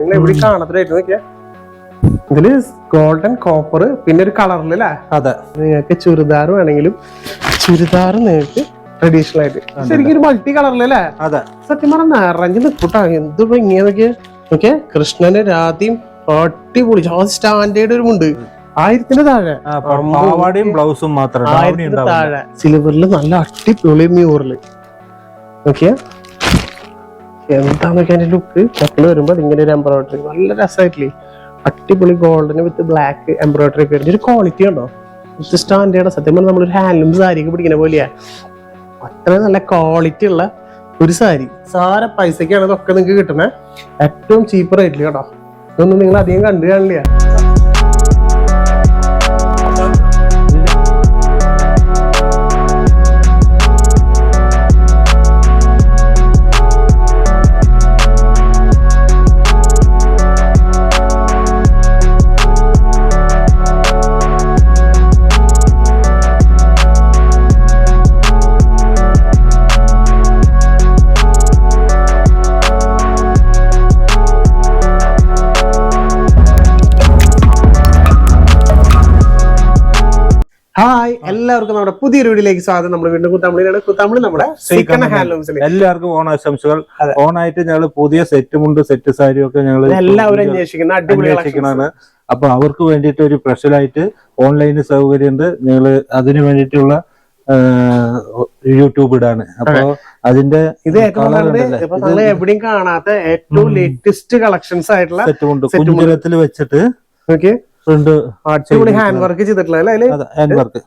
നിങ്ങൾ എവിടെ കാണത്തിലായിട്ട് നോക്കിയാ ഇതില് ഗോൾഡൻ കോപ്പർ പിന്നെ ഒരു കളറിലല്ലേ. അതെ, നിങ്ങൾക്ക് ചുരിദാർ വേണമെങ്കിലും ചുരിദാർ നിങ്ങൾക്ക് ട്രഡീഷണൽ ആയിട്ട് ശരിക്കും ഒരു മൾട്ടി കളറിലല്ലേ. അതെ, സത്യം പറഞ്ഞ നിറഞ്ഞു നിൽക്കൂട്ടാ. എന്ത് ഇങ്ങനെ നോക്കിയേ കൃഷ്ണന് രാധയും അടിപൊളി സ്റ്റാൻഡേർഡ് ഒരു മുണ്ട് 1000 താഴെ. പാവാടയും ബ്ലൗസും മാത്രം 1000 താഴെ സിൽവറിൽ നല്ല അടിപൊളി മ്യൂറില് നോക്കിയാ എന്താ നോക്കിയാ അതിന്റെ ലുക്ക്. മക്കള് വരുമ്പോ ഇങ്ങനെ ഒരു എംബ്രോയിഡറി നല്ല രസമായിട്ടില്ലേ. അടിപൊളി ഗോൾഡന് വിത്ത് ബ്ലാക്ക് എംബ്രോയിഡറി ഒക്കെ ഒരു ക്വാളിറ്റി ഉണ്ടോ വിത്ത് സ്റ്റാൻഡേർഡ്. സത്യം പറഞ്ഞാൽ നമ്മളൊരു ഹാൻഡ്ലൂം സാരിയൊക്കെ പിടിക്കുന്ന പോലെയാ. അത്രയും നല്ല ക്വാളിറ്റി ഉള്ള ഒരു സാരി. സാര പൈസക്കാണ് ഇതൊക്കെ നിങ്ങൾക്ക് കിട്ടുന്നത്. ഏറ്റവും ചീപ്പ് റേറ്റിൽ കേട്ടോ. ഇതൊന്നും നിങ്ങൾ അധികം കണ്ടു കാണില്ല. ഹായ്, എല്ലാവർക്കും നമ്മുടെ പുതിയൊരു വീഡിയോയിലേക്ക് സ്വാഗതം. നമ്മൾ വീണ്ടും കുത്താമ്പളിയിലാണ്. നമ്മുടെ എല്ലാവർക്കും ഓണാശംസകൾ. ഓണായിട്ട് ഞങ്ങൾ പുതിയ സെറ്റ് മുണ്ട് സെറ്റ് സാരി ഒക്കെ ഞങ്ങൾ എല്ലാവരും അന്വേഷിക്കുന്നതാണ്. അപ്പൊ അവർക്ക് വേണ്ടിയിട്ട് ഒരു സ്പെഷ്യലായിട്ട് ഓൺലൈൻ സൗകര്യം ഉണ്ട്. ഞങ്ങള് അതിന് വേണ്ടിയിട്ടുള്ള യൂട്യൂബ് ഇടാണ്. അപ്പൊ അതിന്റെ ഇത് എവിടെയും കാണാത്ത ഏറ്റവും ലേറ്റസ്റ്റ് കളക്ഷൻസ് ആയിട്ടുള്ള സെറ്റ് മുണ്ട് കുഞ്ചിരത്തിൽ വെച്ചിട്ട് അടിപൊളി ഹാൻഡ് വർക്ക് ചെയ്തിട്ടുള്ള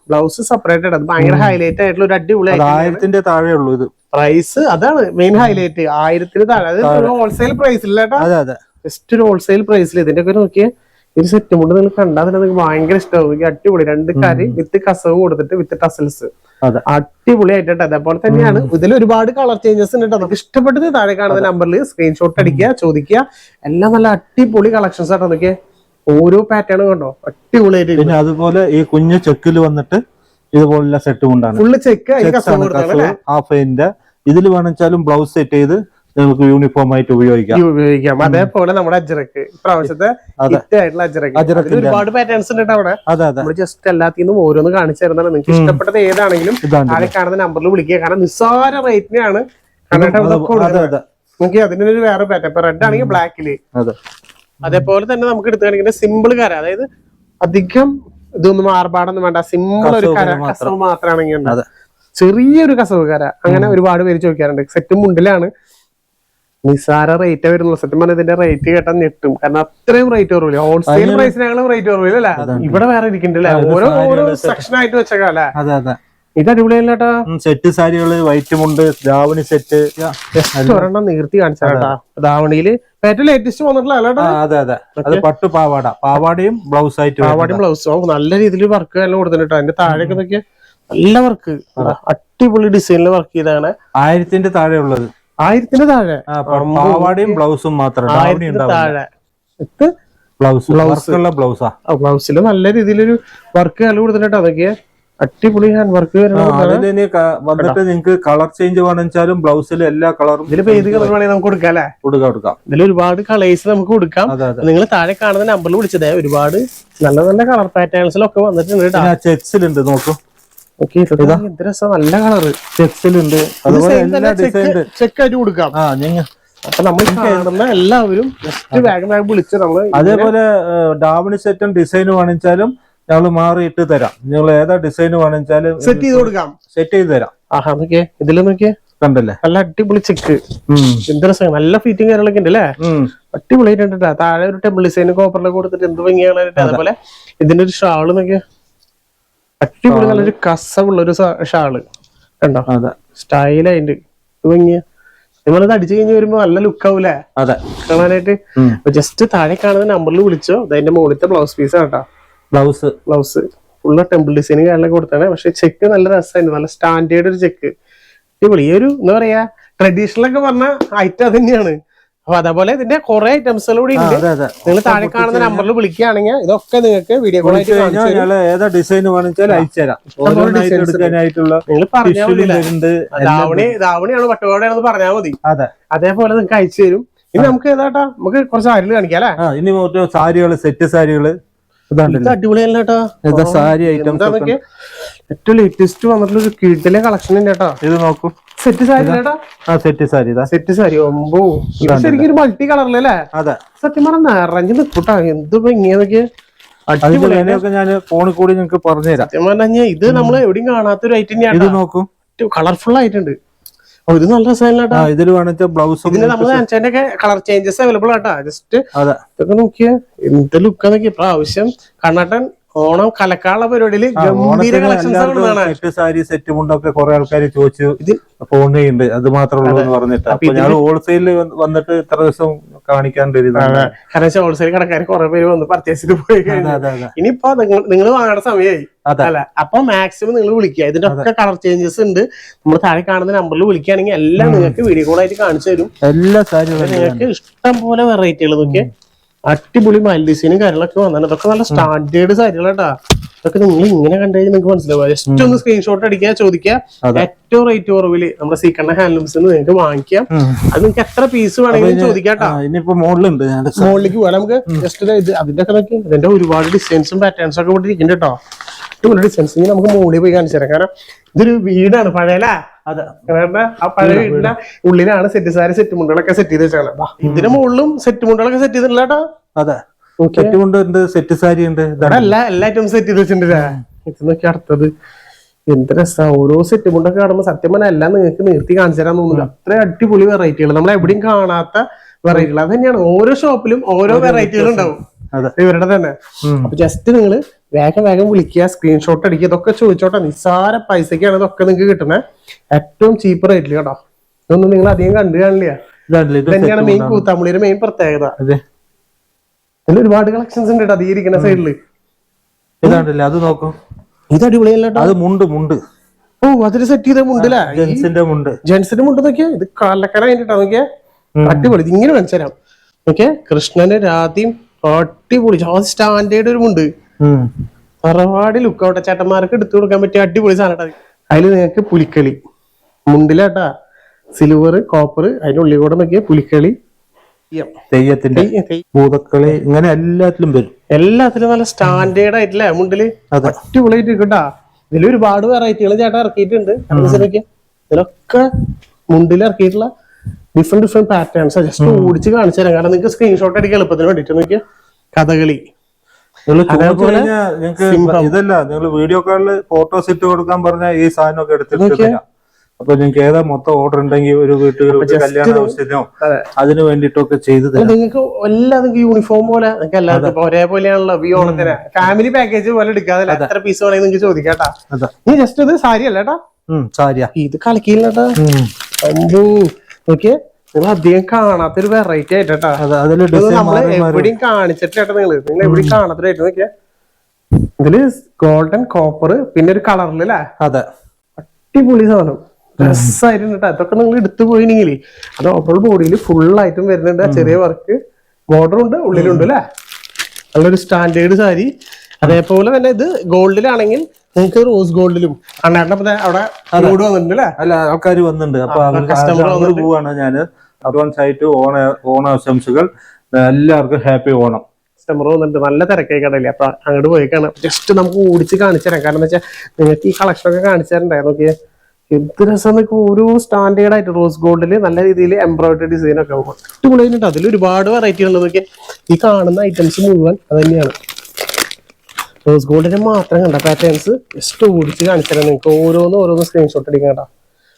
ബ്ലൗസ് സെപ്പറേറ്റഡ്. അത് ഭയങ്കര ഹൈലൈറ്റ് ആയിട്ടുള്ള ഒരു അടിപൊളി 1000 താഴെ ഉള്ളൂ. ഇത് പ്രൈസ് അതാണ് മെയിൻ ഹൈലൈറ്റ്. 1000 താഴെ. അത് ഹോൾസെയിൽ പ്രൈസിൽ ജസ്റ്റ് ഒരു ഹോൾസെയിൽ പ്രൈസിൽ ഇതിന്റെ ഒക്കെ നോക്കിയാൽ ഒരു സെറ്റ് കൊണ്ട് നിങ്ങൾ കണ്ടാൽ തന്നെ നിങ്ങൾക്ക് ഭയങ്കര ഇഷ്ടമാവും. അടിപൊളി 2 കാരി വിത്ത് കസവ് കൊടുത്തിട്ട് വിത്ത് ടസൽസ് അടിപൊളി ആയിട്ടുണ്ട്. അതേപോലെ തന്നെയാണ് ഇതിൽ ഒരുപാട് കളർ ചേഞ്ചസ് ഉണ്ട്. നമുക്ക് ഇഷ്ടപ്പെട്ടത് താഴെ കാണുന്ന നമ്പറിൽ സ്ക്രീൻഷോട്ട് അടിക്കുക, ചോദിക്കുക. എല്ലാം നല്ല അടിപൊളി കളക്ഷൻസ് ആട്ടോ. നോക്കിയേ ഓരോ പാറ്റേൺ കണ്ടോ അടിപൊളിയായിട്ട്. പിന്നെ അതുപോലെ ഈ കുഞ്ഞു ചെക്കിൽ വന്നിട്ട് ഇതുപോലുള്ള സെറ്റ് കൊണ്ടാണ് ഫുള്ള് ചെക്ക് ഹാഫിന്റെ. ഇതിൽ വേണമെച്ചാലും ബ്ലൗസ് സെറ്റ് ചെയ്ത് നിങ്ങൾക്ക് യൂണിഫോം ആയിട്ട് ഉപയോഗിക്കാം. അതേപോലെ നമ്മുടെ അജ്രക്ക് പ്രാവശ്യത്തെ അജ്രക്ക് ഒരുപാട് പാറ്റേൺസ് ഉണ്ട് അവിടെ. നമ്മൾ ജസ്റ്റ് എല്ലാത്തിനും ഓരോന്ന് കാണിച്ചു തരുന്നതാണ്. നിങ്ങൾക്ക് ഇഷ്ടപ്പെട്ടത് ഏതാണെങ്കിലും താഴെ കാണുന്ന നമ്പറിൽ വിളിക്കുക. കാരണം നിസ്സാര റേറ്റിനാണ് നോക്കി. അതിനൊരു വേറെ പാറ്റേൺ. ഇപ്പൊ റെഡ് ആണെങ്കിൽ ബ്ലാക്കില്. അതേപോലെ തന്നെ നമുക്ക് എടുത്തുകയാണെങ്കിൽ സിമ്പിൾ കര, അതായത് അധികം ഇതൊന്നും ആർഭാടൊന്നും വേണ്ട. സിമ്പിൾ ഒരു കര കസവ് മാത്രമാണെങ്കിൽ ചെറിയൊരു കസവ് കര. അങ്ങനെ ഒരുപാട് പേര് ചോദിക്കാറുണ്ട്. സെറ്റും മുണ്ടിലാണ് നിസാര റേറ്റ് വരുന്നുള്ളൂ. സത്യം പറഞ്ഞാൽ ഇതിന്റെ റേറ്റ് കേട്ടാൽ ഞെട്ടും. കാരണം അത്രയും റേറ്റ് കുറവില്ല. ഹോൾസെയിൽ പ്രൈസിനാണ് റേറ്റ് കുറവില്ല. ഇവിടെ വേറെ ഇരിക്കണ്ടല്ലേ, ഓരോ സെക്ഷൻ ആയിട്ട് വെച്ചേക്കാല്ലേ. ഇത് അടിപൊളിയല്ലേട്ടാ. സെറ്റ് സാരികള് വൈറ്റ് മുണ്ട് ധാവണി സെറ്റ് ഒരെണ്ണം നീർത്തി കാണിച്ചാട്ടാ. ധാവണിയില് ഏറ്റവും ലേറ്റസ്റ്റ് വന്നിട്ടുള്ള. അതെ, പട്ടു പാവാട, പാവാടയും ബ്ലൗസ് ആയിട്ട്. പാവാടയും ബ്ലൗസും നല്ല രീതിയിൽ വർക്ക് എല്ലാം കൊടുത്തിട്ടാ. അതിന്റെ താഴേക്ക് നോക്കിയ നല്ല വർക്ക്, അടിപൊളി ഡിസൈനിൽ വർക്ക് ചെയ്താണ്. 1000 താഴെ ഉള്ളത്. 1000 താഴെ പാവാടയും ബ്ലൗസും മാത്രം. താഴെ ബ്ലൗസില് നല്ല രീതിയിലൊരു വർക്ക് എല്ലാം കൊടുത്തിട്ടാ. അതൊക്കെ അടിപൊളി ഹാൻഡ് വർക്ക് വന്നിട്ട് നിങ്ങൾക്ക് കളർ ചേഞ്ച് വേണമെച്ചാലും ബ്ലൗസിൽ എല്ലാ കളറും ഇതിൽ ഏത് കളർ വേണമെങ്കിൽ നമുക്ക് കൊടുക്കാം അല്ലെ. കൊടുക്കാം. ഇതിൽ ഒരുപാട് കളേഴ്സ് നമുക്ക് കൊടുക്കാം. നിങ്ങൾ താഴെ കാണുന്ന നമ്പറിൽ വിളിച്ചത് ഒരുപാട് നല്ല നല്ല കളർ പാറ്റേൺസിലൊക്കെ വന്നിട്ടുണ്ട്. ചെക്സിലുണ്ട് നോക്കൂ. നല്ല കളറ് ചെക്സിലുണ്ട്. ചെക്കായിട്ട് കൊടുക്കാം. അപ്പൊ നമ്മൾ കാണുന്ന എല്ലാവരും വിളിച്ച് നമ്മള് അതേപോലെ ഡാവണി സെറ്റും ഡിസൈൻ വേണിച്ചാലും ഞങ്ങള് മാറിയിട്ട് തരാം. നിങ്ങൾ ഏതാ ഡിസൈൻ വേണിച്ചാലും സെറ്റ് ചെയ്ത് കൊടുക്കാം. സെറ്റ് ചെയ്ത് തരാം. ഇതില് നോക്കിയേ കണ്ടല്ലേ, നല്ല അടിപൊളി ചെക്ക്. എന്ത് രസം, നല്ല ഫിറ്റിംഗ് കാര്യങ്ങളൊക്കെ ഉണ്ട് അല്ലേ. അടിപൊളിയായിട്ടുണ്ട്. താഴെ ഒരു ടെമ്പിൾ ഡിസൈൻ കോപ്പറിലൊക്കെ കൊടുത്തിട്ട് എന്ത് ഭംഗിയാണ്. അതേപോലെ ഇതിന്റെ ഒരു ഷാള് നോക്കിയാ അടിപൊളി നല്ലൊരു കസവുള്ള ഒരു ഷാള് കണ്ടോ. സ്റ്റൈലായിട്ട് ഭംഗിയ. നിങ്ങളിത് അടിച്ചു കഴിഞ്ഞ് വരുമ്പോ നല്ല ലുക്ക് ആവൂലേ കാണാനായിട്ട്. ജസ്റ്റ് താഴെ കാണുന്ന നമ്പറിൽ വിളിച്ചോ. അതിന്റെ മുകളിലത്തെ ബ്ലൗസ് പീസ് കേട്ടോ. ബ്ലൗസ് ഫുള്ള് ടെമ്പിൾ ഡിസൈനും കാര്യങ്ങളൊക്കെ കൊടുത്താണ്. പക്ഷെ ചെക്ക് നല്ല രസമായിരുന്നു. നല്ല സ്റ്റാൻഡേർഡ് ഒരു ചെക്ക്. അടിപൊളി. ഒരു എന്താ പറയാ ട്രഡീഷണൽ ഒക്കെ പറഞ്ഞ ഐറ്റം അത് തന്നെയാണ്. അപ്പൊ അതേപോലെ ഇതിന്റെ കുറെ ഐറ്റംസുകൾ കൂടി ഉണ്ട്. നിങ്ങൾ താഴെ കാണുന്ന നമ്പറിൽ വിളിക്കുകയാണെങ്കിൽ ഇതൊക്കെ നിങ്ങൾക്ക് വീഡിയോ കോൾ ആയിട്ട് ഏതാ ഡിസൈൻ വേണമെങ്കിൽ അയച്ചുതരാം. നിങ്ങൾ പറഞ്ഞാൽ മതി. ധാവണിയാണ് പട്ടുപാവാടയാണെന്ന് പറഞ്ഞാൽ മതി. അതേപോലെ നിങ്ങൾക്ക് അയച്ചു തരും. ഇനി നമുക്ക് ഏതാട്ടാ നമുക്ക് കുറച്ച് സാരികൾ കാണിക്കാം അല്ലെ. ഇനി മറ്റേ സാരികള്, സെറ്റ് സാരികള് ഇത് അടിപൊളിയല്ലേട്ടാ. സാരി ഐറ്റംസ് ഏറ്റവും ലേറ്റസ്റ്റ് വന്നിട്ടുള്ള ഒരു കിടിലെ കളക്ഷൻ ഉണ്ട് കേട്ടോ. ഇത് നോക്കൂ, സെറ്റ് സാരി കേട്ടാ. സെറ്റ് സാരി, സെറ്റ് സാരി ഒമ്പോ ശരിക്കും ഒരു മൾട്ടി കളറിലല്ലേ. അതെ, സത്യം പറഞ്ഞ നിറഞ്ഞു നിൽക്കൂട്ടാ. എന്ത് ഭംഗിയൊക്കെ അടിപൊളിയൊക്കെ ഞാൻ ഫോണിൽ കൂടി നിങ്ങൾക്ക് പറഞ്ഞുതരാം. സത്യം പറഞ്ഞാൽ ഇത് നമ്മൾ എവിടെയും കാണാത്തൊരു ഐറ്റം ഇത് നോക്കൂ, കളർഫുൾ ആയിട്ടുണ്ട്. ഇത് നല്ല രസമായിട്ടാ. ഇതിൽ വേണമെങ്കിൽ ബ്ലൗസ് നമ്മള് കളർ ചേഞ്ചസ് അവൈലബിൾ ആട്ടാ. ജസ്റ്റ് അതെ, ഇതൊക്കെ നോക്കിയ എന്ത് ലുക്കാ നോക്കിയ. പ്രാവശ്യം കണ്ണാട്ടൻ ഓണം കലക്കാനുള്ള പരിപാടിയില് ഗംഭീര കളക്ഷൻസ്. സാരി സെറ്റ് മുണ്ടൊക്കെ കുറെ ആൾക്കാർ ചോദിച്ചു ഫോൺ ചെയ്യുന്നുണ്ട്. അത് മാത്രമേ ഉള്ളൂ എന്ന് പറഞ്ഞിട്ട് അപ്പൊ ഞാൻ ഹോൾസെയിലിൽ വന്നിട്ട് ഇത്ര ദിവസം കാണിക്കാണ്ട്. കാരണം ഹോൾസെയിൽ കടക്കാർ കുറെ പേര് വന്ന് പർച്ചേസ് ചെയ്ത് പോയി കഴിഞ്ഞു. ഇനിയിപ്പോ നിങ്ങൾ വാങ്ങേണ്ട സമയമായി അല്ല. അപ്പൊ മാക്സിമം നിങ്ങൾ വിളിക്കുക. ഇതിന്റെ ഒക്കെ കളർ ചേഞ്ചസ് ഉണ്ട്. നമ്മൾ താഴെ കാണുന്ന നമ്പറിൽ വിളിക്കുകയാണെങ്കിൽ എല്ലാം നിങ്ങൾക്ക് വീഡിയോ കോൾ ആയിട്ട് കാണിച്ചു തരും. എല്ലാ സാരികളും നിങ്ങൾക്ക് ഇഷ്ടം പോലെ വെറൈറ്റികൾ നോക്കിയാൽ അടിപൊളി മൽ ഡിസൈനും കാര്യങ്ങളൊക്കെ വന്നാണ്. ഇതൊക്കെ നല്ല സ്റ്റാൻഡേർഡ് സാരികളാട്ടാ. ഇതൊക്കെ നിങ്ങൾ ഇങ്ങനെ കണ്ടു കഴിഞ്ഞാൽ നിങ്ങൾക്ക് മനസ്സിലാവുക. ജസ്റ്റ് ഒന്ന് സ്ക്രീൻഷോട്ട് അടിക്കുക, ചോദിക്കുക. ഏറ്റവും റേറ്റ് കുറവില് നമ്മുടെ സീക്കണ്ണ ഹാൻഡ്ലൂംസ് നിങ്ങൾക്ക് വാങ്ങിക്കാം. അത് നിങ്ങൾക്ക് എത്ര പീസ് വേണമെങ്കിലും ചോദിക്കാട്ടാ. ഇനിയിപ്പോ മോഡലുണ്ട്, മോളിലേക്ക് പോകാം നമുക്ക്. ജസ്റ്റ് ഇത് അതിന്റെ ഒക്കെ നോക്കി ഇതിന്റെ ഒരുപാട് ഡിസൈൻസും പാറ്റേൺസും ഒക്കെ ഇവിടെ ഇരിക്കുന്നുണ്ട് കേട്ടോ. അടിപൊളി ഡിസൈൻസ്. ഇനി നമുക്ക് മോളിൽ പോയി കാണിച്ചു തരാം. കാരണം ഇതൊരു വീടാണ് പഴയല്ലേ. അതെ, ആ പഴയ വീടിന്റെ ഉള്ളിലാണ് സെറ്റ് സാരി സെറ്റ് മുണ്ടുകളൊക്കെ സെറ്റ് ചെയ്ത് വെച്ചാണ്. ഇതിന്റെ മുകളിലും സെറ്റ് മുണ്ടുകളൊക്കെ സെറ്റ് ചെയ്തിട്ടില്ല കേട്ടോ. അതെ, സെറ്റ് മുണ്ട്, സെറ്റ് സാരി ഉണ്ട്, എല്ലാ ഐറ്റം സെറ്റ് ചെയ്ത് വെച്ചിട്ടുണ്ട്. ഇത് നോക്കി അടുത്തത് എന്ത് രസാ. ഓരോ സെറ്റ് മുണ്ടൊക്കെ കാണുമ്പോൾ സത്യം പറഞ്ഞാൽ എല്ലാം നിങ്ങൾക്ക് നിർത്തി കാണിച്ചു തരാൻ തോന്നുന്നില്ല. അത്ര അടിപൊളി വെറൈറ്റികൾ, നമ്മൾ എവിടെയും കാണാത്ത വെറൈറ്റികൾ. അത് തന്നെയാണ് ഓരോ ഷോപ്പിലും ഓരോ വെറൈറ്റികൾ ഉണ്ടാവും ഇവരുടെ തന്നെ. അപ്പൊ ജസ്റ്റ് നിങ്ങൾ വേഗം വിളിക്കുക, സ്ക്രീൻഷോട്ട് അടിക്കുക. ഇതൊക്കെ ചോദിച്ചോട്ടെ, നിസ്സാര പൈസക്കാണ് ഇതൊക്കെ നിങ്ങൾക്ക് കിട്ടുന്നത്. ഏറ്റവും ചീപ്പ് റേറ്റിൽ കേട്ടോ. ഇതൊന്നും നിങ്ങൾ അധികം കണ്ടു കാണില്ല. ഇതന്നെയാണ് മെയിൻ കൂത്താമ്പുള്ളിയുടെ മെയിൻ പ്രത്യേകത. ഇതിൽ ഒരുപാട് കളക്ഷൻസ് ഉണ്ട് കേട്ടോ. ഇരിക്കുന്ന സൈഡില് ഇതാണ്ടല്ലേ, അത് നോക്കൂ. ഇത് അടിപൊളിയല്ല. അത് മുണ്ട്. ഓ, അതിന് സെറ്റ് ചെയ്ത മുണ്ടല്ലേ. ജെന്റ്സിന്റെ മുണ്ട് നോക്കിയാ. ഇത് കാലക്കാരായിട്ടാ നോക്കിയാ. അടിപൊളി. ഇങ്ങനെ കാണിച്ചു തരാം. ഓക്കെ, കൃഷ്ണന് രാധയും അടിപൊളി സ്റ്റാൻഡേർഡ് ഒരു മുണ്ട്. തറവാടി ലുക്ക് ആവട്ടെ. ചേട്ടന്മാർക്ക് എടുത്തു കൊടുക്കാൻ പറ്റിയ അടിപൊളി സാധനം. അതിൽ നിങ്ങൾക്ക് പുലിക്കളി മുണ്ടിലാട്ടാ. സിൽവർ, കോപ്പർ, അതിന്റെ ഉള്ളിൽ കൂടെ നോക്കിയ പുലിക്കളി, തെയ്യത്തിന്റെ ഭൂതക്കളി, ഇങ്ങനെ എല്ലാത്തിലും വരും. എല്ലാത്തിലും നല്ല സ്റ്റാൻഡേർഡ് ആയിട്ടില്ലേ മുണ്ടില്. അടിപൊളിയായിട്ട് ഇരിക്കട്ടാ. ഇതിൽ ഒരുപാട് വെറൈറ്റികൾ ചേട്ടാ ഇറക്കിയിട്ടുണ്ട്. ഇതിലൊക്കെ മുണ്ടിൽ ഇറക്കിയിട്ടുള്ള ഡിഫറെന്റ് പാറ്റേൺസ് ജസ്റ്റ് ഓടിച്ച് കാണിച്ചു തരാം. കാരണം നിങ്ങൾക്ക് സ്ക്രീൻഷോട്ട് അടിക്കാൻ എളുപ്പത്തിന് വേണ്ടിട്ട് നോക്കിയ കഥകളി. ഇതല്ല, നിങ്ങൾ വീഡിയോ കോളിൽ ഫോട്ടോസ് ഇട്ട് കൊടുക്കാൻ പറഞ്ഞാൽ ഈ സാധനമൊക്കെ എടുത്തിട്ട് അപ്പൊ നിങ്ങൾക്ക് ഏതാ മൊത്തം ഓർഡർ ഉണ്ടെങ്കിൽ ഒരു വീട്ടിൽ കല്യാണ ആവശ്യത്തിനോ അതിന് വേണ്ടിട്ടൊക്കെ ചെയ്ത് നിങ്ങൾക്ക് എല്ലാം നിങ്ങൾക്ക് യൂണിഫോം പോലെ നിങ്ങൾക്ക് എല്ലാവർക്കും ഒരേപോലെയാണല്ലോ. ഈ ഓണത്തിന് ഫാമിലി പാക്കേജ് പോലെ എടുക്കാതെ എത്ര പീസ് വേണമെങ്കിൽ നിങ്ങൾക്ക് ചോദിക്കാട്ടാ. നീ ജസ്റ്റ് ഇത് സാരി അല്ലേട്ടാ. സാരിയാ ഇത് കളിക്കില്ലാട്ടാ. നോക്കിയേ, നിങ്ങൾ അധികം കാണാത്തൊരു വെറൈറ്റി ആയിട്ടാ. നമ്മള് എവിടെയും കാണിച്ചിട്ടാ. നിങ്ങൾ എവിടെയും കാണാത്തൊരായിട്ട് നോക്കിയാ. ഇതില് ഗോൾഡൻ, കോപ്പർ, പിന്നെ ഒരു കളറിലല്ലേ. അതെ, അടിപൊളി സാധനം. രസമായിട്ടുണ്ട് കേട്ടോ. ഇതൊക്കെ നിങ്ങൾ എടുത്തു പോയിണെങ്കിൽ അത് ഓവറോൾ ബോഡിയിൽ ഫുൾ ആയിട്ടും വരുന്നുണ്ട്. ചെറിയ വർക്ക് ബോർഡർ ഉണ്ട്, ഉള്ളിലുണ്ട് അല്ലെ. നല്ലൊരു സ്റ്റാൻഡേർഡ് സാരി. അതേപോലെ തന്നെ ഇത് ഗോൾഡിലാണെങ്കിൽ നിങ്ങൾക്ക് റോസ് ഗോൾഡിലും അവിടെ റോഡ് വന്നിട്ടുണ്ട് അല്ലെ. അല്ല, ആൾക്കാർ വന്നിട്ടുണ്ട്. അപ്പൊ കസ്റ്റമർ പോവാണ്. ഞാൻ അഡ്വാൻസ് ആയിട്ട് ഓണാശംസകൾ. എല്ലാവർക്കും ഹാപ്പി ഓണം. കസ്റ്റമർ വന്നിട്ട് നല്ല തിരക്കായി കടയില്ല. അപ്പൊ അങ്ങോട്ട് പോയിക്കാണ്. ജസ്റ്റ് നമുക്ക് ഓടിച്ച് കാണിച്ചു തരാം. കാരണം എന്താ വെച്ചാൽ നിങ്ങൾക്ക് ഈ കളക്ഷൻ ഒക്കെ കാണിച്ചു തരണ്ടായി. നോക്കിയേ എന്ത് രസം. ഓരോ സ്റ്റാൻഡേർഡ് ആയിട്ട് റോസ് ഗോൾഡില് നല്ല രീതിയിൽ എംബ്രോയിഡറി ഡിസൈൻ ഒക്കെ അടിപൊളിയായിട്ട്. അതിൽ ഒരുപാട് വെറൈറ്റി ഉണ്ട്. നോക്കിയാൽ ഈ കാണുന്ന ഐറ്റംസ് മുഴുവൻ അത് തന്നെയാണ്. റോസ് ഗോൾഡിന് മാത്രം കണ്ട പാറ്റേൺസ് ജസ്റ്റ് ഓടിച്ച് കാണിച്ചു തരാം. നിങ്ങൾക്ക് ഓരോന്ന് സ്ക്രീൻഷോട്ട് അടിക്കാൻ കേട്ടോ.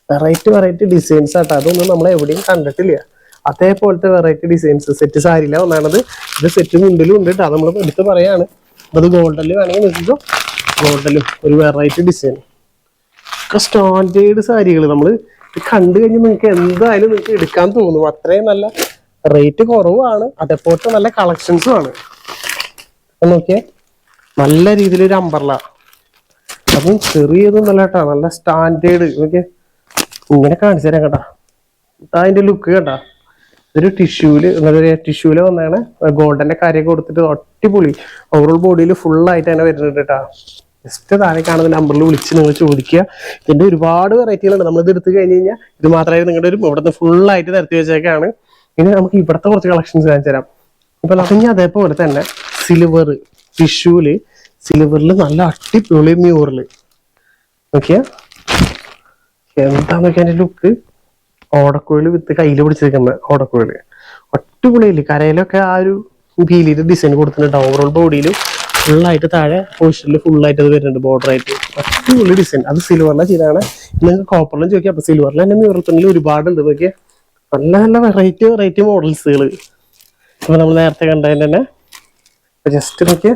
വെറൈറ്റി ഡിസൈൻസ് ആട്ടോ. അതൊന്നും നമ്മൾ എവിടെയും കണ്ടിട്ടില്ല. അതേപോലത്തെ വെറൈറ്റി ഡിസൈൻസ് സെറ്റ് സാരിയില ഒന്നാണത്. ഇത് സെറ്റ് മുണ്ടിലും ഉണ്ട് കേട്ടോ. നമ്മൾ എടുത്ത് പറയാണ്. അത് ഗോൾഡനിൽ വേണമെങ്കിൽ നോക്കിക്കോ. ഗോൾഡനിലും ഒരു വെറൈറ്റി ഡിസൈൻ ഒക്കെ സ്റ്റാൻഡേർഡ് സാരികൾ. നമ്മൾ കണ്ടു കഴിഞ്ഞാൽ നിങ്ങൾക്ക് എന്തായാലും നിങ്ങൾക്ക് എടുക്കാൻ തോന്നും. അത്രയും നല്ല റേറ്റ് കുറവാണ്. അതേപോലത്തെ നല്ല കളക്ഷൻസും ആണ്. നോക്കിയേ, നല്ല രീതിയിലൊരു അമ്പർല. അതും ചെറിയതും നല്ല കേട്ടോ. നല്ല സ്റ്റാൻഡേർഡ്. നോക്കിയേ, ഇങ്ങനെ കാണിച്ചു തരാം കേട്ടാ. അതിന്റെ ലുക്ക് കേട്ടാ. ഇതൊരു ടിഷ്യൂല് വന്നാണ്. ഗോൾഡന്റെ കാര്യമൊക്കെ കൊടുത്തിട്ട് അടിപൊളി. ഓവറോൾ ബോഡിയിൽ ഫുൾ ആയിട്ട് തന്നെ വരുന്നുണ്ട് കേട്ടാ. ജസ്റ്റ് താഴെ കാണുന്ന നമ്പറിൽ വിളിച്ച് നിങ്ങൾ ചോദിക്കുക. ഇതിന്റെ ഒരുപാട് വെറൈറ്റികളുണ്ട്. നമ്മളിത് എടുത്തു കഴിഞ്ഞ് കഴിഞ്ഞാൽ ഇത് മാത്രമേ നിങ്ങളുടെ ഒരു ഇവിടുന്ന് ഫുൾ ആയിട്ട് നിരത്തി വെച്ചേക്കാണ്. ഇനി നമുക്ക് ഇവിടുത്തെ കുറച്ച് കളക്ഷൻസ് കാണിച്ചു തരാം. ഇപ്പൊ ഇനി അതേപോലെ തന്നെ സിൽവർ ടിഷ്യൂല് സിൽവറിൽ നല്ല അടിപൊളി മ്യൂറല് നോക്കിയാ എന്താ നോക്കിയാ അതിന്റെ ലുക്ക്. ഓടക്കുഴല് വിത്ത് കയ്യിൽ പിടിച്ചിരിക്കുന്ന ഓടക്കുഴല് അടിപൊളിയില്. കരയിലൊക്കെ ആ ഒരു ഭീലിയുടെ ഡിസൈൻ കൊടുത്തിട്ടുണ്ട്. ഓവറോൾ ബോഡിയിൽ ഫുള്ളായിട്ട് താഴെ പോർഷനിൽ ഫുള്ളായിട്ട് അത് വരുന്നുണ്ട് ബോർഡർ ആയിട്ട്. അടിപൊളി ഡിസൈൻ. അത് സിൽവറിലെ ചെയ്താണ്. നിങ്ങൾക്ക് കോപ്പറിലും ചോദിക്കാം. അപ്പൊ സിൽവറിൽ തന്നെ മ്യൂറൽ തുണിയിൽ ഒരുപാടുണ്ട്. നോക്കിയാൽ നല്ല നല്ല വെറൈറ്റി മോഡൽസുകൾ. അപ്പൊ നമ്മൾ നേരത്തെ കണ്ടതിന് തന്നെ ജസ്റ്റ് നോക്കിയ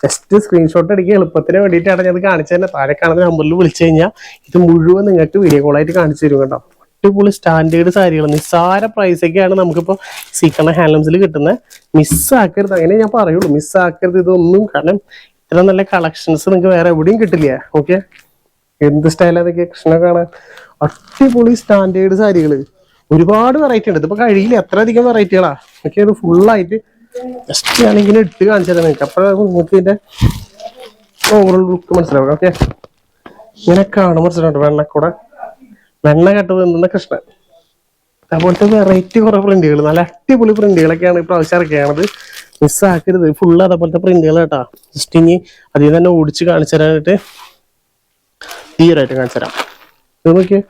ജസ്റ്റ് സ്ക്രീൻഷോട്ട് അടിക്കുക എളുപ്പത്തിന് വേണ്ടിയിട്ടാണ് ഞാൻ കാണിച്ചു തന്നെ. താഴെ കാണുന്ന നമ്പറിൽ വിളിച്ചു കഴിഞ്ഞാൽ ഇത് മുഴുവൻ നിങ്ങൾക്ക് വീഡിയോ കോളായിട്ട് കാണിച്ചു തരും കേട്ടോ. അടിപൊളി സ്റ്റാൻഡേർഡ് സാരികൾ നിസ്സാര പ്രൈസൊക്കെയാണ് നമുക്കിപ്പോൾ സീക്കണ ഹാൻഡ്ലൂംസിൽ കിട്ടുന്നത്. മിസ്സാക്കരുത്, അങ്ങനെ ഞാൻ പറയുള്ളൂ. മിസ്സാക്കരുത് ഇതൊന്നും. കാരണം ഇത്ര നല്ല കളക്ഷൻസ് നിങ്ങൾക്ക് വേറെ എവിടെയും കിട്ടില്ല. ഓക്കെ, എന്ത് സ്റ്റൈൽ അതൊക്കെ കൃഷ്ണ കാണാൻ. അടിപൊളി സ്റ്റാൻഡേർഡ് സാരികൾ ഒരുപാട് വെറൈറ്റി ഉണ്ട്. ഇതിപ്പോ കഴിയില്ല, അത്ര അധികം വെറൈറ്റികളാ. ഓക്കെ, ഇത് ഫുള്ളായിട്ട് ജസ്റ്റ് ഞാനിങ്ങനെ ഇട്ട് കാണിച്ചു തരാം നിങ്ങൾക്ക്. അപ്പൊ നിങ്ങൾക്ക് ഇതിന്റെ ഓവറോൾ ലുക്ക് മനസ്സിലാവും. ഓക്കെ, ഇങ്ങനെ കാണും മനസ്സിലുണ്ട്. വെണ്ണക്കൂടെ വെണ്ണ കെട്ടത് നിന്ന കൃഷ്ണൻ. അതുപോലത്തെ വെറൈറ്റി കുറെ പ്രിന്റുകൾ, നല്ല അടിപൊളി പ്രിന്റുകളൊക്കെയാണ് ഇപ്രാവശ്യം ഇറക്കിയാണത്. മിസ്സാക്കരുത്. ഫുള്ള് അതേപോലത്തെ പ്രിന്റുകൾ കേട്ടാ. ജസ്റ്റ് ഇനി അതിൽ തന്നെ ഓടിച്ച് കാണിച്ചു തരാനായിട്ട് ക്ലിയറായിട്ട് കാണിച്ചു തരാം. ഇത് നോക്കിയേ,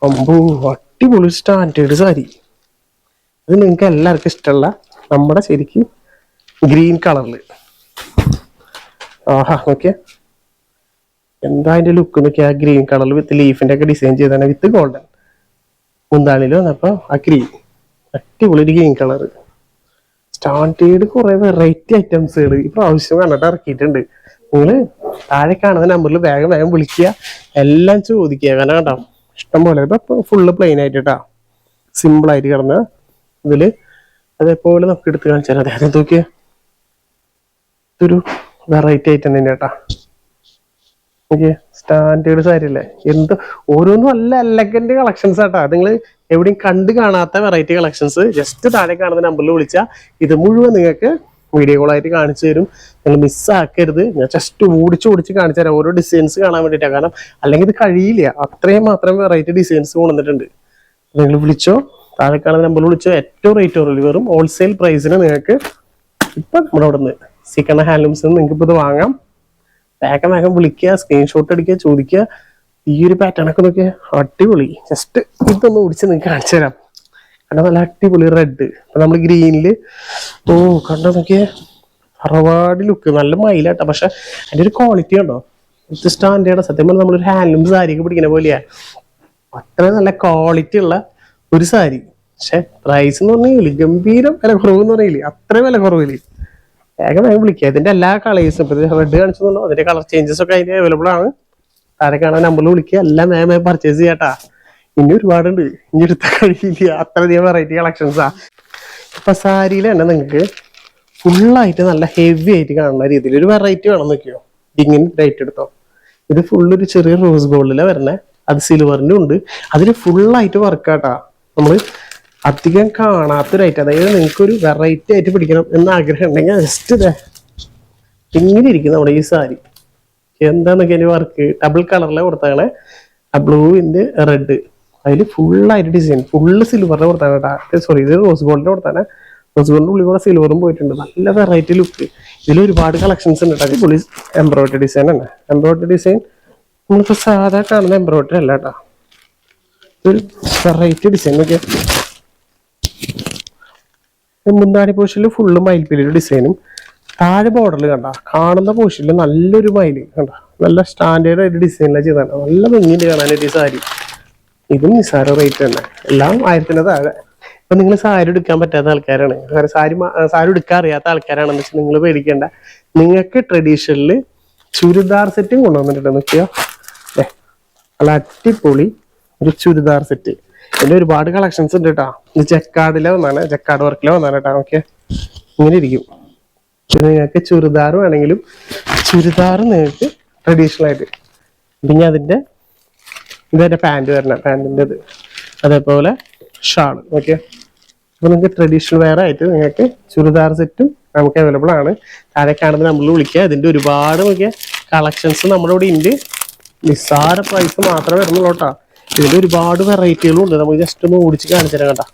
അമ്പോ അടിപൊളി സ്റ്റാൻഡേർഡ് സാരി. ഇത് നിങ്ങൾക്ക് എല്ലാവർക്കും ഇഷ്ടമുള്ള നമ്മുടെ ശരിക്കും ഗ്രീൻ കളറില്. ആഹാ നോക്കിയേ എന്താ അതിന്റെ ലുക്ക് നോക്കിയാ. ഗ്രീൻ കളറിൽ വിത്ത് ലീഫിന്റെ ഒക്കെ ഡിസൈൻ ചെയ്താണ് വിത്ത് ഗോൾഡൻ. മുന്താണില് വന്നപ്പോ ആ ഗ്രീൻ അടിപൊളി ഒരു ഗ്രീൻ കളറ്. സ്റ്റാൻഡേർഡ് കുറെ വെറൈറ്റി ഐറ്റംസുകൾ ഈ പ്രാവശ്യം കണ്ടിട്ട് ഇറക്കിയിട്ടുണ്ട്. നിങ്ങള് താഴെ കാണുന്ന നമ്പറിൽ വേഗം വേഗം വിളിക്കുക, എല്ലാം ചോദിക്കുക. കാരണം കേട്ടോ ഇഷ്ടം പോലെ. ഇപ്പൊ ഫുള്ള് പ്ലെയിൻ ആയിട്ട് കേട്ടാ, സിമ്പിൾ ആയിട്ട് കിടന്ന ഇതില് അതേപോലെ നമുക്ക് എടുത്ത് കാണിച്ചാൽ അതെ. അത് നോക്കിയ ഇതൊരു വെറൈറ്റി ഐറ്റം തന്നെ കേട്ടാ. ഓക്കെ, സ്റ്റാൻഡേർഡ് സാരി അല്ലേ. എന്ത് ഓരോന്നും നല്ല എലഗന്റ് കളക്ഷൻസ് ആട്ടാ. നിങ്ങൾ എവിടെയും കണ്ടു കാണാത്ത വെറൈറ്റി കളക്ഷൻസ് ജസ്റ്റ് താഴെ കാണുന്ന നമ്പറിൽ വിളിച്ചാൽ ഇത് മുഴുവൻ നിങ്ങൾക്ക് വീഡിയോ കോളായിട്ട് കാണിച്ചു തരും. നിങ്ങൾ മിസ്സാക്കരുത്. ഞാൻ ജസ്റ്റ് ഓടിച്ച് കാണിച്ചു തരാം ഓരോ ഡിസൈൻസ് കാണാൻ വേണ്ടിയിട്ടാണ്. കാരണം അല്ലെങ്കിൽ ഇത് കഴിയില്ല, അത്രയും മാത്രം വെറൈറ്റി ഡിസൈൻസ് കൊണ്ടുവന്നിട്ടുണ്ട്. നിങ്ങൾ വിളിച്ചോ, താഴെ കാണുന്ന നമ്പറിൽ വിളിച്ചോ. ഏറ്റവും റേറ്റ് കുറവിൽ വെറും ഹോൾസെയിൽ പ്രൈസിന് നിങ്ങൾക്ക് ഇപ്പൊ നമ്മുടെ അവിടെ നിന്ന് സീക്കണ ഹാൻഡ്ലൂംസിൽ നിങ്ങൾക്ക് ഇപ്പൊ ഇത് വാങ്ങാം. വേഗം വേഗം വിളിക്കുക, സ്ക്രീൻഷോട്ട് അടിക്കുക, ചോദിക്കുക. ഈ ഒരു പാറ്റേൺ ഒക്കെ നോക്കിയാൽ അടിപൊളി. ജസ്റ്റ് ഇതൊന്ന് ഓടിച്ച് നിങ്ങൾക്ക് കാണിച്ചു തരാം. കണ്ട നല്ല അടിപൊളി റെഡ്. അപ്പൊ നമ്മൾ ഗ്രീനില് കണ്ടോ നോക്കിയേ അറവാടി ലുക്ക്. നല്ല മയിലാട്ടോ. പക്ഷെ അതിന്റെ ഒരു ക്വാളിറ്റി ഉണ്ടോ, ഇത് സ്റ്റാൻഡേർഡ്. സത്യം പറഞ്ഞാൽ നമ്മളൊരു ഹാൻഡ്ലൂം സാരിയൊക്കെ പിടിക്കുന്ന പോലെയാ. അത്ര നല്ല ക്വാളിറ്റി ഉള്ള ഒരു സാരി. പക്ഷെ പ്രൈസ് എന്ന് പറഞ്ഞില്ലേ ഗംഭീരം വില കുറവ് എന്ന് പറയില്ലേ, അത്ര വില കുറവില്ല. വേഗം വേഗം വിളിക്കുക. ഇതിന്റെ എല്ലാ കളേഴ്സും ഇപ്പൊ റെഡ് കാണിച്ചെന്നുള്ളൂ, അതിന്റെ കളർ ചേഞ്ചസ് ഒക്കെ അതിന് അവൈലബിൾ ആണ്. താരെ കാണാൻ നമ്പറിൽ വിളിക്കുക, എല്ലാം വേഗം പർച്ചേസ് ചെയ്യാട്ടാ. ഇനി ഒരുപാടുണ്ട്, ഇനി എടുത്ത കഴിയില്ല, അത്രയധികം വെറൈറ്റി കളക്ഷൻസാ. ഇപ്പൊ സാരിയിൽ തന്നെ നിങ്ങൾക്ക് ഫുള്ളായിട്ട് നല്ല ഹെവി ആയിട്ട് കാണുന്ന രീതിയിൽ ഒരു വെറൈറ്റി വേണം നോക്കിയോ. ഇങ്ങനെ റേറ്റ് എടുത്തോ. ഇത് ഫുള്ളൊരു ചെറിയ റോസ് ഗോൾഡിലാണ് വരണേ. അത് സിൽവറിന്റെ ഉണ്ട്. അതിൽ ഫുള്ളായിട്ട് വർക്കാട്ടാ. നമ്മള് അധികം കാണാത്തൊരു ഐറ്റം. അതായത് നിങ്ങൾക്കൊരു വെറൈറ്റി ആയിട്ട് പിടിക്കണം എന്ന് ആഗ്രഹം ഉണ്ടെങ്കിൽ ജസ്റ്റ് ഇങ്ങനെ ഇരിക്കും നമ്മുടെ ഈ സാരി. എന്താന്നൊക്കെ അതിന്റെ വർക്ക് ഡബിൾ കളറിലെ കൊടുത്താണ്. ആ ബ്ലൂവിന്റെ റെഡ് അതിൽ ഫുള്ളായിട്ട് ഡിസൈൻ ഫുള്ള് സിൽവറിന്റെ കൊടുത്താണ് കേട്ടോ. സോറി, ഇത് റോസ് ഗോൾഡിന്റെ കൊടുത്താണ്. റോസ് ഗോൾഡിന്റെ ഉള്ളിൽ കൂടെ സിൽവറും പോയിട്ടുണ്ട്. നല്ല വെറൈറ്റി ലുക്ക്. ഇതിൽ ഒരുപാട് കളക്ഷൻസ് ഉണ്ട് കേട്ടോ. പുള്ളി എംബ്രോയിഡറി ഡിസൈൻ ആണ്. എംബ്രോയിഡറി ഡിസൈൻ നമ്മളിപ്പോ സാധാ കാണുന്ന എംബ്രോയിഡറി അല്ല കേട്ടോ. ഒരു വെറൈറ്റി ഡിസൈൻ ഒക്കെ. മുന്താണി പോർഷനിൽ ഫുള്ള് മയിൽപ്പീലിയുടെ ഡിസൈനും താഴെ ബോർഡറിൽ കണ്ട കാണുന്ന പോർഷനിൽ നല്ലൊരു മയിൽ കണ്ട നല്ല സ്റ്റാൻഡേർഡ് ആയിട്ട് ഡിസൈനിലാണ് ചെയ്താണ്. നല്ല ഭംഗിയുണ്ട് കാണാനായിട്ട് ഈ സാരി. ഇതും നിസ്സാര റേറ്റ് തന്നെ, എല്ലാം 1000 താഴെ. ഇപ്പൊ നിങ്ങൾ സാരി എടുക്കാൻ പറ്റാത്ത ആൾക്കാരാണ്, സാരി എടുക്കാൻ അറിയാത്ത ആൾക്കാരാണെന്ന് വെച്ചാൽ നിങ്ങൾ പേടിക്കേണ്ട. നിങ്ങൾക്ക് ട്രഡീഷണലില് ചുരിദാർ സെറ്റും കൊണ്ടുവന്നിട്ടുണ്ട് നോക്കിയോ. നല്ല അടിപൊളി ഒരു ചുരിദാർ സെറ്റ്. ഇതിന്റെ ഒരുപാട് കളക്ഷൻസ് ഉണ്ട് കേട്ടോ. ഇത് ജക്കാർഡിലെ വന്നാണ്, ജക്കാർഡ് വർക്കിലെ വന്നാണ് കേട്ടോ. ഓക്കെ, ഇങ്ങനെ ഇരിക്കും. പിന്നെ നിങ്ങൾക്ക് ചുരിദാർ വേണമെങ്കിലും ചുരിദാർ നിങ്ങൾക്ക് ട്രഡീഷണൽ ആയിട്ട്. പിന്നെ അതിന്റെ ഇതെന്റെ പാൻറ് വരണം, പാൻറിന്റെ ഇത്. അതേപോലെ ഷാൾ. ഓക്കെ, അപ്പൊ നിങ്ങൾക്ക് ട്രഡീഷണൽ വെയർ ആയിട്ട് നിങ്ങൾക്ക് ചുരിദാർ സെറ്റും നമുക്ക് അവൈലബിൾ ആണ്. താഴെ കാണുമ്പോൾ നമ്മൾ വിളിക്കുക. ഇതിന്റെ ഒരുപാട് നോക്കിയ കളക്ഷൻസ് നമ്മുടെ ഇവിടെ ഉണ്ട്. നിസ്സാര പ്രൈസ് മാത്രമേ വരുന്നുള്ളൂ കേട്ടോ. ഇതിന്റെ ഒരുപാട് വെറൈറ്റികളും ഉണ്ട്. നമുക്ക് ജസ്റ്റ് ഒന്ന് ഓടിച്ച് കാണിച്ചു തരാം കേട്ടോ.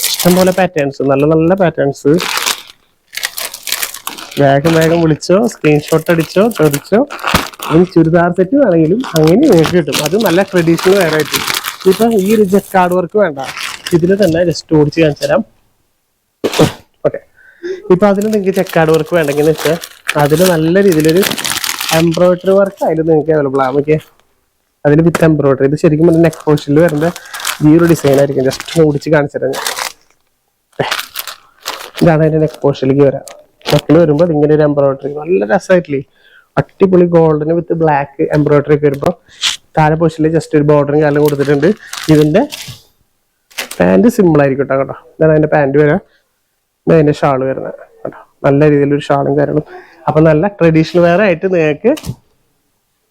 ഇഷ്ടംപോലെ പാറ്റേൺസ്, നല്ല നല്ല പാറ്റേൺസ്. വേഗം വേഗം വിളിച്ചോ, സ്ക്രീൻഷോട്ട് അടിച്ചോ, ചോദിച്ചോ. ഇനി ചുരിദാർ സെറ്റ് വേണമെങ്കിലും അങ്ങനെ നിങ്ങൾക്ക് കിട്ടും. അത് നല്ല ട്രഡീഷണൽ വെറൈറ്റി. ഇപ്പൊ ഈ ഒരു ജക്കാർഡ് വർക്ക് വേണ്ട, ഇതിൽ തന്നെ ജസ്റ്റ് ഓടിച്ച് കാണിച്ചു തരാം. ഓക്കെ, ഇപ്പൊ അതിൽ നിങ്ങൾക്ക് ജക്കാർഡ് വർക്ക് വേണ്ടെങ്കിൽ വെച്ചാൽ അതിൽ നല്ല രീതിയിലൊരു എംബ്രോയിഡറി വർക്ക് അതിൽ നിങ്ങൾക്ക് അവൈലബിൾ ആണ്. ഓക്കെ, അതിൽ വിത്ത് എംബ്രോയിഡറി. ഇത് ശരിക്കും പറഞ്ഞാൽ നെക്ക് പോർഷനിൽ വരുന്ന ഈ ഒരു ഡിസൈൻ ആയിരിക്കും. ജസ്റ്റ് ഓടിച്ച് കാണിച്ചു തരാം ഞാൻ. ഇതാണ് അതിന്റെ നെക്ക് പോർഷനിലേക്ക് വരാം. നെക്കിൽ വരുമ്പോൾ ഇങ്ങനെ ഒരു എംബ്രോയിഡറി നല്ല രസമായിട്ടില്ലേ, അടിപൊളി ഗോൾഡന് വിത്ത് ബ്ലാക്ക് എംബ്രോയിഡറി ഒക്കെ വരുമ്പോൾ താഴെ പോർഷനിൽ ജസ്റ്റ് ഒരു ബോർഡറും കാലം കൊടുത്തിട്ടുണ്ട്. ഇതിന്റെ പാന്റ് സിമ്പിൾ ആയിരിക്കും കേട്ടോ. ഇതാണ് അതിന്റെ പാന്റ് വരാം, ഇതാണ് അതിന്റെ ഷാള് വരുന്നത് കേട്ടോ. നല്ല രീതിയിലൊരു ഷാളും കാര്യങ്ങളും. അപ്പൊ നല്ല ട്രഡീഷണൽ വെയർ ആയിട്ട് നിങ്ങൾക്ക്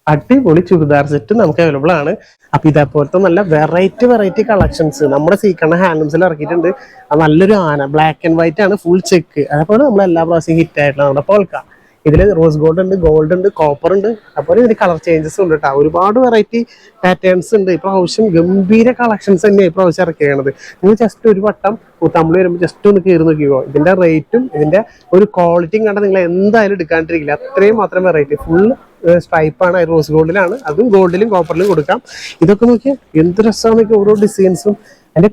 അടിപൊളി ചുരിദാർ സെറ്റ് നമുക്ക് അവൈലബിൾ ആണ്. അപ്പൊ ഇതേപോലത്തെ നല്ല വെറൈറ്റി കളക്ഷൻസ് നമ്മുടെ സീക്കണ ഹാൻഡ്ലൂംസിൽ ഇറക്കിയിട്ടുണ്ട്. അത് നല്ലൊരു ആന, ബ്ലാക്ക് ആൻഡ് വൈറ്റ് ആണ്, ഫുൾ ചെക്ക്. അതേപോലെ നമ്മൾ എല്ലാ പ്രാവശ്യം ഹിറ്റ് ആയിട്ടുള്ള നമ്മുടെ പോൾക്ക. ഇതിൽ റോസ് ഗോൾഡ് ഉണ്ട്, ഗോൾഡ് ഉണ്ട്, കോപ്പർ ഉണ്ട്. അതുപോലെ ഇതിന് കളർ ചേഞ്ചസ് ഉണ്ട് കേട്ടോ. ഒരുപാട് വെറൈറ്റി പാറ്റേൺസ് ഉണ്ട്. ഇപ്രാവശ്യം ഗംഭീര കളക്ഷൻസ് തന്നെയാണ് ഇപ്രാവശ്യം ഇറക്കിയത്. നിങ്ങൾ ജസ്റ്റ് ഒരു വട്ടം തമ്മിൽ വരുമ്പോൾ ജസ്റ്റ് ഒന്ന് കയറി നോക്കിക്കോ. ഇതിന്റെ റേറ്റും ഇതിന്റെ ഒരു ക്വാളിറ്റിയും കണ്ടാൽ നിങ്ങൾ എന്തായാലും എടുക്കാണ്ടിരിക്കില്ല. അത്രയും മാത്രം വെറൈറ്റി. ഫുൾ സ്ട്രൈപ്പാണ്, റോസ് ഗോൾഡിലാണ്, അതും ഗോൾഡിലും കോപ്പറിലും കൊടുക്കാം. ഇതൊക്കെ നോക്കിയാൽ എന്ത് രസമാണ് നോക്കി, ഓരോ ഡിസൈൻസും. അതിന്റെ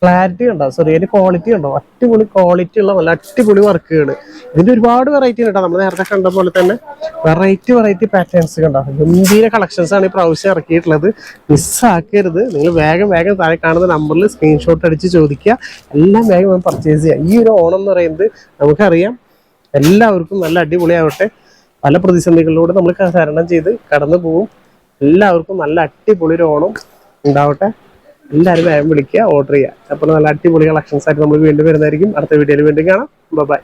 ക്ലാരിറ്റി ഉണ്ടോ, സോറി, അതിന്റെ ക്വാളിറ്റി ഉണ്ടോ, അടിപൊളി ക്വാളിറ്റി ഉള്ള നല്ല അടിപൊളി വർക്കുകൾ. ഇതിന്റെ ഒരുപാട് വെറൈറ്റി കേട്ടോ. നമ്മൾ നേരത്തെ കണ്ട പോലെ തന്നെ വെറൈറ്റി പാറ്റേൺസ് കണ്ടോ. ഗംഭീര കളക്ഷൻസ് ആണ് ഈ പ്രാവശ്യം ഇറക്കിയിട്ടുള്ളത്. മിസ്സാക്കരുത്. നിങ്ങൾ വേഗം താഴെ കാണുന്ന നമ്പറിൽ സ്ക്രീൻഷോട്ട് അടിച്ച് ചോദിക്കുക. എല്ലാം വേഗം പർച്ചേസ് ചെയ്യുക. ഈ ഒരു ഓണം എന്ന് പറയുന്നത് നമുക്കറിയാം എല്ലാവർക്കും നല്ല അടിപൊളിയാവട്ടെ. പല പ്രതിസന്ധികളിലൂടെ നമ്മൾ തരണം ചെയ്ത് കടന്നു പോകും. എല്ലാവർക്കും നല്ല അടിപൊളി ഒരു ഓണം ഉണ്ടാവട്ടെ. എല്ലാവരും വേഗം വിളിക്കുക, ഓർഡർ ചെയ്യുക. അപ്പോൾ നല്ല അടിപൊളി കളക്ഷൻസ് ആയിട്ട് നമ്മൾ വീണ്ടും വരുന്നതായിരിക്കും. അടുത്ത വീഡിയോയിൽ വീണ്ടും കാണാം. ബൈ.